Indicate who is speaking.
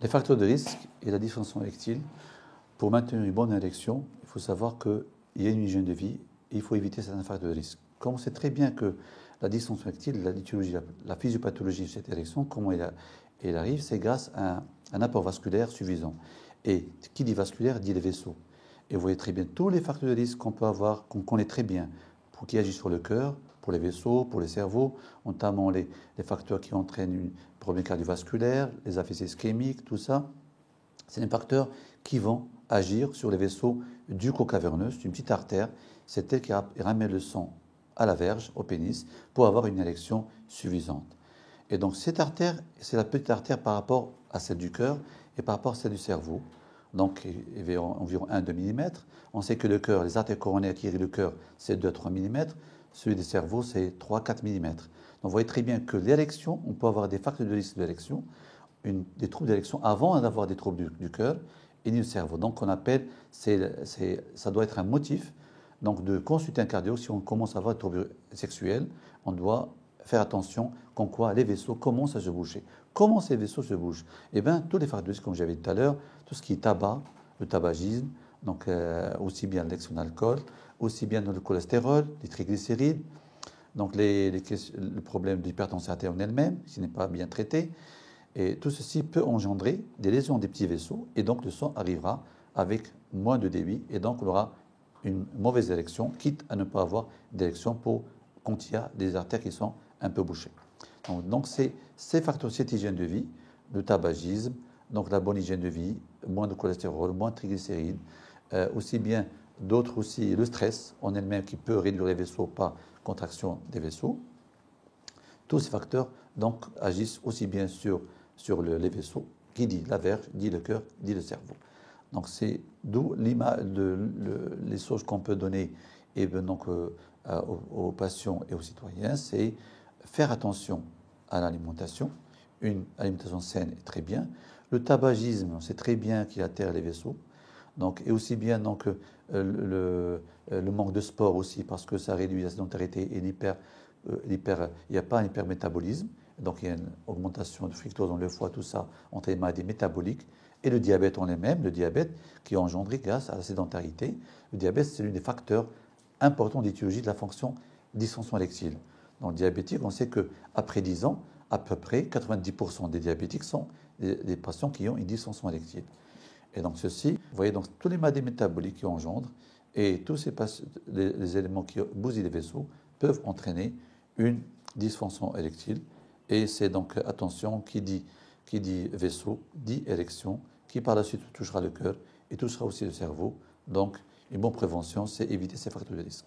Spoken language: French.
Speaker 1: Les facteurs de risque et la dysfonction érectile, pour maintenir une bonne érection, il faut savoir qu'il y a une hygiène de vie et il faut éviter certains facteurs de risque. Comme on sait très bien que la dysfonction érectile, la lithiologie, la physiopathologie de cette érection, comment elle arrive, c'est grâce à un apport vasculaire suffisant. Et qui dit vasculaire dit les vaisseaux. Et vous voyez très bien tous les facteurs de risque qu'on peut avoir, qu'on connaît très bien, pour qui agissent sur le cœur, pour les vaisseaux, pour les cerveaux, notamment les facteurs qui entraînent un problème cardiovasculaire, les AVC ischémiques, tout ça. C'est des facteurs qui vont agir sur les vaisseaux du col caverneux, c'est une petite artère, c'est elle qui ramène le sang à la verge, au pénis, pour avoir une érection suffisante. Et donc cette artère, c'est la petite artère par rapport à celle du cœur et par rapport à celle du cerveau. Donc environ 1-2 mm. On sait que le cœur, les artères coronaires qui irriguent le cœur, c'est 2-3 mm. Celui des cerveaux, c'est 3-4 mm. Donc vous voyez très bien que l'érection, on peut avoir des facteurs de risque d'érection, des troubles d'érection avant d'avoir des troubles du cœur et du cerveau. Donc on appelle, ça doit être un motif donc de consulter un cardiologue si on commence à avoir des troubles sexuels. On doit faire attention comme quoi les vaisseaux commencent à se bouger. Comment ces vaisseaux se bougent? Eh bien, tous les facteurs de risque, comme j'avais dit tout à l'heure, tout ce qui est tabac, le tabagisme, donc aussi bien l'excès d'alcool, aussi bien le cholestérol, les triglycérides, donc le problème d'hypertension artérielle elle-même, qui n'est pas bien traité. Et tout ceci peut engendrer des lésions des petits vaisseaux, et donc le sang arrivera avec moins de débit, et donc on aura une mauvaise érection, quitte à ne pas avoir d'érection quand il y a des artères qui sont un peu bouchées. Donc c'est ces facteurs, cette hygiène de vie, le tabagisme, donc la bonne hygiène de vie, moins de cholestérol, moins de triglycérides, aussi bien d'autres aussi, le stress en elle-même qui peut réduire les vaisseaux par contraction des vaisseaux. Tous ces facteurs donc agissent aussi bien sur les vaisseaux, qui dit la verge, dit le cœur, dit le cerveau. Donc c'est d'où les choses qu'on peut donner et donc, aux patients et aux citoyens, c'est faire attention à l'alimentation. Une alimentation saine est très bien. Le tabagisme, c'est très bien qu'il altère les vaisseaux. Donc, et aussi bien donc, le manque de sport aussi, parce que ça réduit la sédentarité et il n'y a pas un hypermétabolisme. Donc, il y a une augmentation de fructose dans le foie, tout ça, entre les maladies métaboliques. Et le diabète en lui-même, le diabète qui est engendré grâce à la sédentarité. Le diabète, c'est l'un des facteurs importants d'étiologie de la fonction dysfonction érectile. Dans le diabétique, on sait qu'après 10 ans, à peu près 90% des diabétiques sont des patients qui ont une dysfonction érectile. Et donc ceci, vous voyez, donc tous les maladies métaboliques qui engendrent et tous les éléments qui bousillent les vaisseaux peuvent entraîner une dysfonction érectile. Et c'est donc, attention, qui dit vaisseau, dit érection, qui par la suite touchera le cœur et touchera aussi le cerveau. Donc, une bonne prévention, c'est éviter ces facteurs de risque.